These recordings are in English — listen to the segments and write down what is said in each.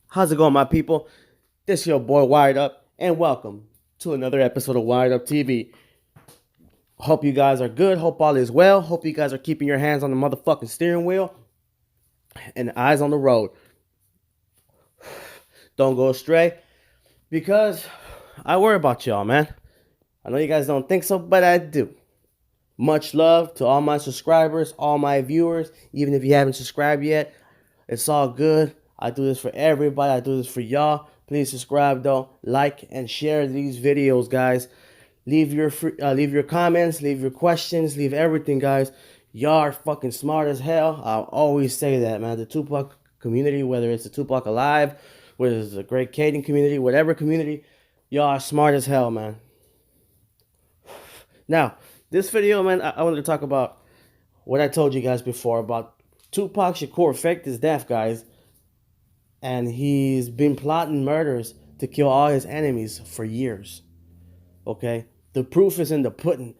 How's it going, my people? This your boy Wired Up, and welcome to another episode of Wired Up TV. Hope you guys are good. Hope all is well. Hope you guys are keeping your hands on the motherfucking steering wheel and eyes on the road. Don't go astray, because I worry about y'all, man. I know you guys don't think so, but I do. Much love to all my subscribers, all my viewers. Even if you haven't subscribed yet, it's all good. I do this for everybody. I do this for y'all. Please subscribe, though. Like and share these videos, guys. Leave your comments, leave your questions, leave everything, guys. Y'all are fucking smart as hell. I'll always say that, man. The Tupac community, whether it's the Tupac Alive, whether it's the Great Caden community, whatever community, y'all are smart as hell, man. Now, this video, man, I wanted to talk about what I told you guys before about Tupac Shakur faked his death, guys. And he's been plotting murders to kill all his enemies for years. Okay? The proof is in the pudding.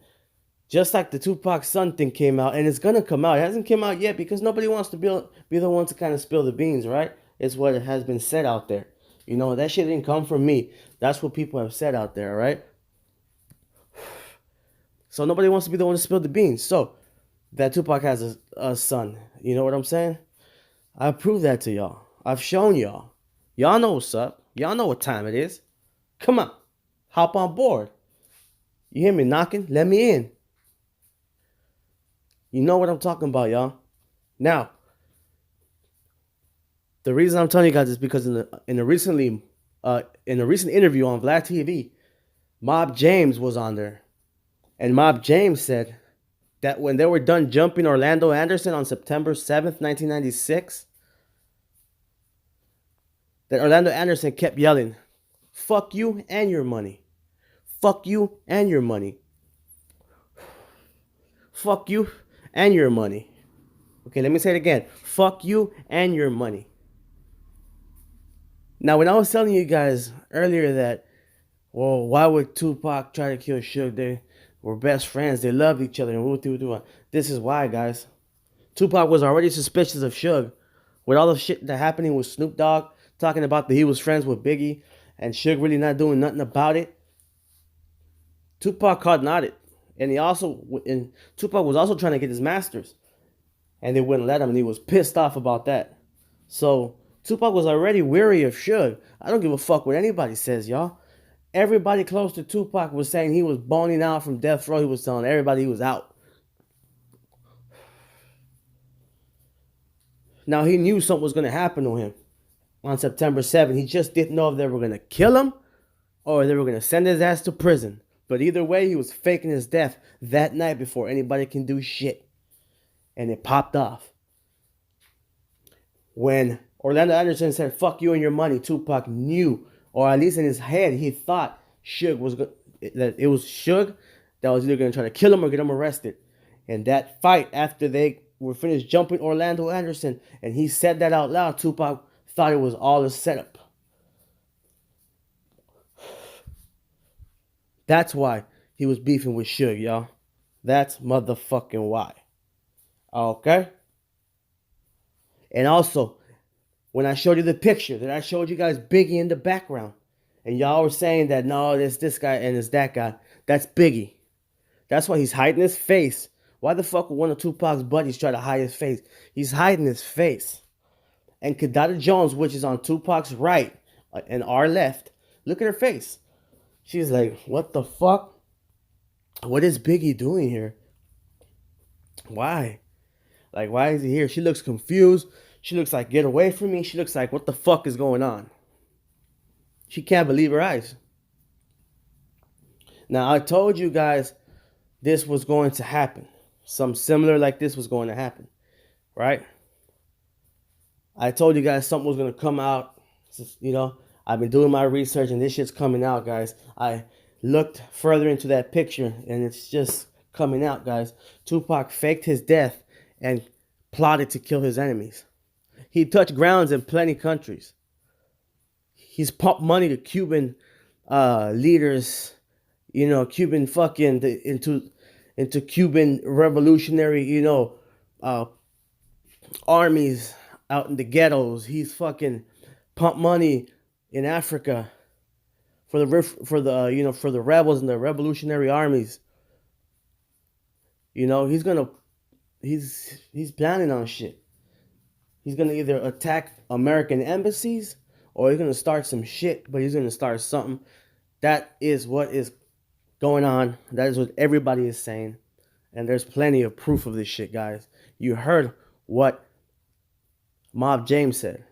Just like the Tupac son thing came out, and it's gonna come out. It hasn't come out yet because nobody wants to be the one to kind of spill the beans, right? It's what it has been said out there. You know, that shit didn't come from me. That's what people have said out there, right? So nobody wants to be the one to spill the beans. So that Tupac has a son. You know what I'm saying? I proved that to y'all. I've shown y'all. Y'all know what's up. Y'all know what time it is. Come on. Hop on board. You hear me knocking? Let me in. You know what I'm talking about, y'all. Now, the reason I'm telling you guys is because in a recent interview on Black TV, Mob James was on there. And Mob James said that when they were done jumping Orlando Anderson on September 7th, 1996, that Orlando Anderson kept yelling, "Fuck you and your money. Fuck you and your money. Fuck you and your money." Okay, let me say it again. Fuck you and your money. Now, when I was telling you guys earlier that, well, why would Tupac try to kill Suge? They were best friends. They loved each other. And this is why, guys. Tupac was already suspicious of Suge. With all the shit that happening with Snoop Dogg, talking about that he was friends with Biggie, and Suge really not doing nothing about it. Tupac caught not it. And Tupac was also trying to get his masters. And they wouldn't let him, and he was pissed off about that. So Tupac was already weary of Suge. I don't give a fuck what anybody says, y'all. Everybody close to Tupac was saying he was boning out from death row. He was telling everybody he was out. Now, he knew something was going to happen to him on September 7th. He just didn't know if they were going to kill him or they were going to send his ass to prison. But either way, he was faking his death that night before anybody can do shit. And it popped off. When Orlando Anderson said, "Fuck you and your money," Tupac knew, or at least in his head, he thought that it was Suge that was either going to try to kill him or get him arrested. And that fight, after they were finished jumping Orlando Anderson, and he said that out loud, Tupac thought it was all a setup. That's why he was beefing with Suge, y'all. That's motherfucking why. Okay? And also, when I showed you the picture that I showed you guys Biggie in the background, and y'all were saying that, no, there's this guy and there's that guy, that's Biggie. That's why he's hiding his face. Why the fuck would one of Tupac's buddies try to hide his face? He's hiding his face. And Kadada Jones, which is on Tupac's right and our left, look at her face. She's like, what the fuck? What is Biggie doing here? Why? Like, why is he here? She looks confused. She looks like, get away from me. She looks like, what the fuck is going on? She can't believe her eyes. Now, I told you guys this was going to happen. Something similar like this was going to happen. Right? I told you guys something was going to come out. You know, I've been doing my research and this shit's coming out, guys. I looked further into that picture and it's just coming out, guys. Tupac faked his death and plotted to kill his enemies. He touched grounds in plenty countries. He's pumped money to Cuban leaders, you know, Cuban fucking into Cuban revolutionary, you know, armies out in the ghettos. He's fucking pump money in Africa for the rebels and the revolutionary armies. He's planning on shit. He's gonna either attack American embassies or he's gonna start some shit, but he's gonna start something. That is what is going on. That is what everybody is saying. And there's plenty of proof of this shit, guys. You heard what Mob James said.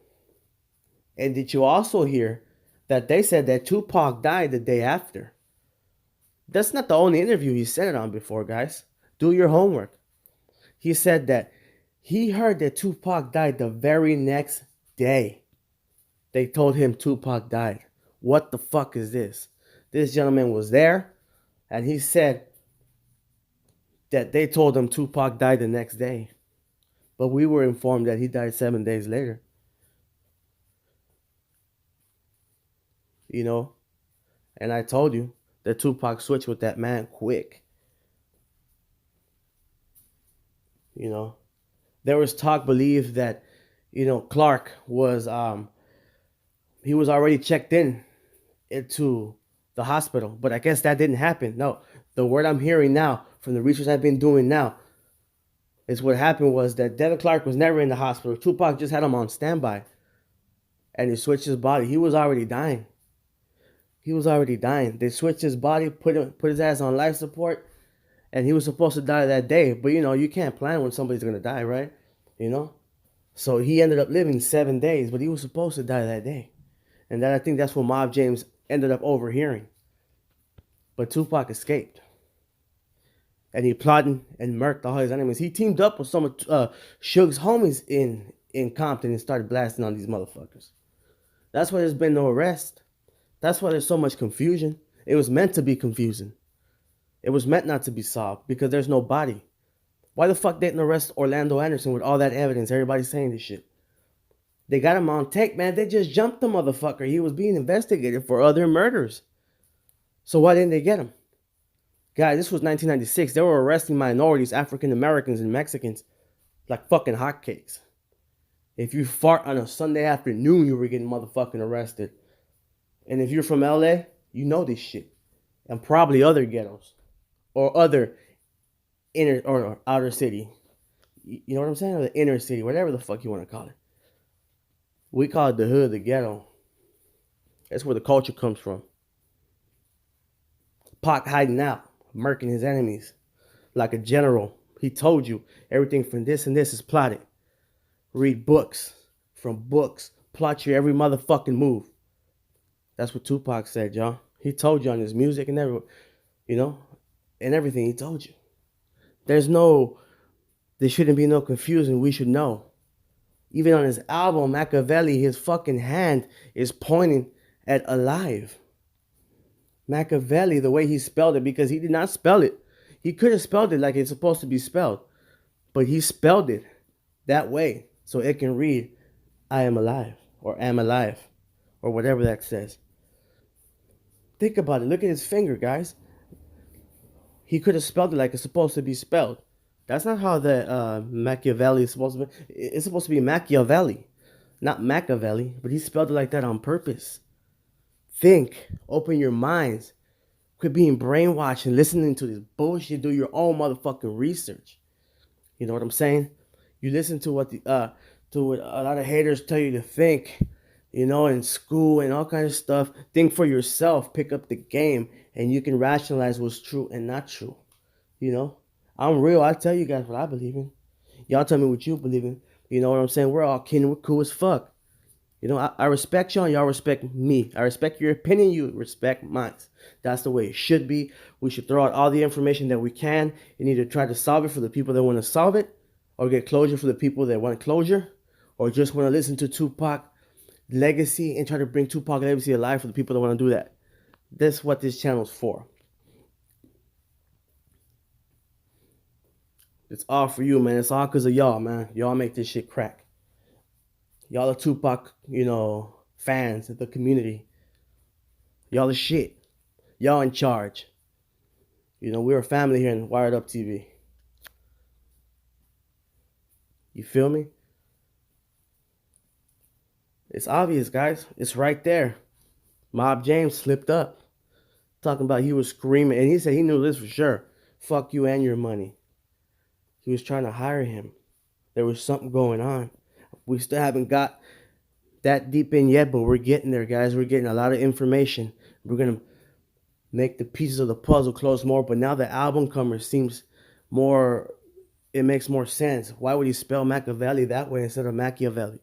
And did you also hear that they said that Tupac died the day after? That's not the only interview he said it on before, guys. Do your homework. He said that he heard that Tupac died the very next day. They told him Tupac died. What the fuck is this? This gentleman was there, and he said that they told him Tupac died the next day. But we were informed that he died 7 days later. And I told you that Tupac switched with that man quick. There was talk believed that, Clark was he was already checked into the hospital, but I guess that didn't happen. No, the word I'm hearing now from the research I've been doing now is what happened was that Devin Clark was never in the hospital. Tupac just had him on standby, and he switched his body. He was already dying. They switched his body, put his ass on life support, and he was supposed to die that day. But you can't plan when somebody's gonna die, right? So he ended up living 7 days, but he was supposed to die that day. And I think that's what Mob James ended up overhearing. But Tupac escaped. And he plotted and murked all his enemies. He teamed up with some of Suge's homies in Compton and started blasting on these motherfuckers. That's why there's been no arrest. That's why there's so much confusion. It was meant to be confusing. It was meant not to be solved because there's no body. Why the fuck didn't arrest Orlando Anderson with all that evidence? Everybody's saying this shit. They got him on tape, man. They just jumped the motherfucker. He was being investigated for other murders. So why didn't they get him? Guys, this was 1996. They were arresting minorities, African Americans and Mexicans like fucking hotcakes. If you fart on a Sunday afternoon, you were getting motherfucking arrested. And if you're from LA, you know this shit. And probably other ghettos. Or other inner or outer city. You know what I'm saying? Or the inner city, whatever the fuck you want to call it. We call it the hood, the ghetto. That's where the culture comes from. Pac hiding out, murking his enemies. Like a general. He told you everything from this and this is plotted. Read books. From books. Plot your every motherfucking move. That's what Tupac said, y'all. He told you on his music and and everything he told you. There shouldn't be no confusion. We should know. Even on his album, Machiavelli, his fucking hand is pointing at alive. Machiavelli, the way he spelled it, because he did not spell it. He could have spelled it like it's supposed to be spelled. But he spelled it that way so it can read, I am alive, or am alive, or whatever that says. Think about it. Look at his finger, guys. He could have spelled it like it's supposed to be spelled. That's not how the Machiavelli is supposed to be. It's supposed to be Machiavelli, not Machiavelli, but he spelled it like that on purpose. Think. Open your minds. Quit being brainwashed and listening to this bullshit. Do your own motherfucking research. You know what I'm saying? You listen to what a lot of haters tell you to think, in school and all kinds of stuff. Think for yourself. Pick up the game, and you can rationalize what's true and not true. I'm real. I tell you guys what I believe in. Y'all tell me what you believe in. You know what I'm saying? We're all kin. We're cool as fuck. I respect y'all. Y'all respect me. I respect your opinion. You respect mine. That's the way it should be. We should throw out all the information that we can and either try to solve it for the people that want to solve it, or get closure for the people that want closure, or just want to listen to Tupac legacy and try to bring Tupac legacy alive for the people that want to do that. That's what this channel's for. It's all for you, man. It's all because of y'all, man. Y'all make this shit crack. Y'all are Tupac, fans of the community. Y'all are shit. Y'all in charge. We're a family here in Wired Up TV. You feel me? It's obvious, guys. It's right there. Mob James slipped up. Talking about he was screaming. And he said he knew this for sure. Fuck you and your money. He was trying to hire him. There was something going on. We still haven't got that deep in yet, but we're getting there, guys. We're getting a lot of information. We're going to make the pieces of the puzzle close more. But now the album cover seems more, it makes more sense. Why would he spell Machiavelli that way instead of Machiavelli?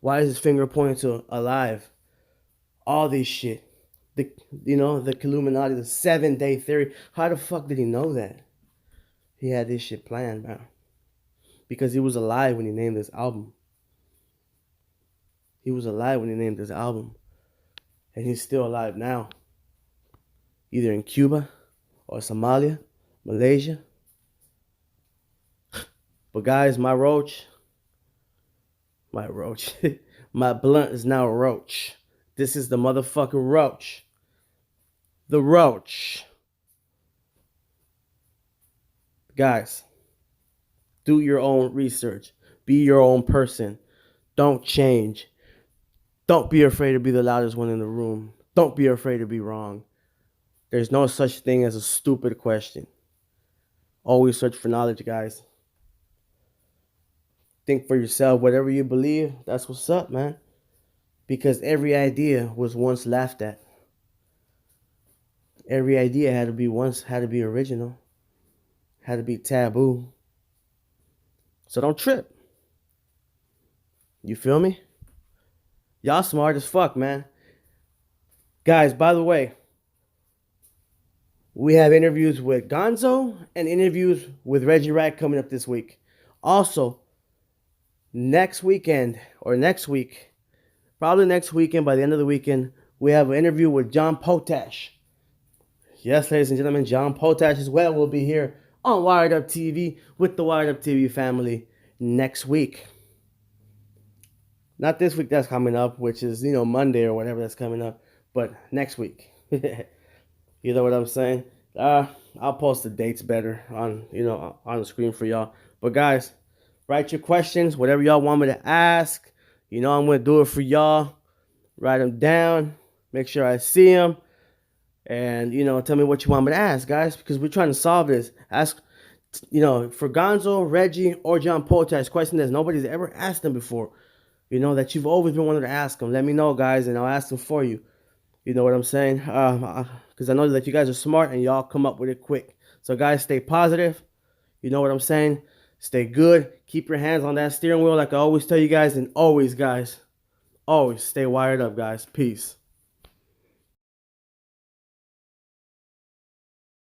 Why is his finger pointing to alive? All this shit. The Illuminati, the 7-day theory. How the fuck did he know that? He had this shit planned, man. Because he was alive when he named this album. He was alive when he named this album. And he's still alive now. Either in Cuba or Somalia, Malaysia. But guys, my my blunt is now a roach. This is the motherfucking roach. The roach. Guys, do your own research. Be your own person. Don't change. Don't be afraid to be the loudest one in the room. Don't be afraid to be wrong. There's no such thing as a stupid question. Always search for knowledge, guys. Think for yourself. Whatever you believe, that's what's up, man. Because every idea was once laughed at. Every idea had to be original. Had to be taboo. So don't trip. You feel me? Y'all smart as fuck, man. Guys, by the way, we have interviews with Gonzo and interviews with Reggie Wright coming up this week. Also, next week, probably next weekend, by the end of the weekend, we have an interview with John Potash. Yes, ladies and gentlemen, John Potash as well will be here on Wired Up TV with the Wired Up TV family next week. Not this week that's coming up, which is, Monday or whatever that's coming up, but next week. You know what I'm saying? I'll post the dates better on the screen for y'all. But guys, write your questions, whatever y'all want me to ask. I'm going to do it for y'all. Write them down. Make sure I see them. And, tell me what you want me to ask, guys, because we're trying to solve this. Ask, for Gonzo, Reggie, or John Potash, question that nobody's ever asked them before. That you've always been wanting to ask them. Let me know, guys, and I'll ask them for you. You know what I'm saying? Because I know that you guys are smart and y'all come up with it quick. So, guys, stay positive. You know what I'm saying? Stay good. Keep your hands on that steering wheel like I always tell you guys. And always, guys, always stay wired up, guys. Peace.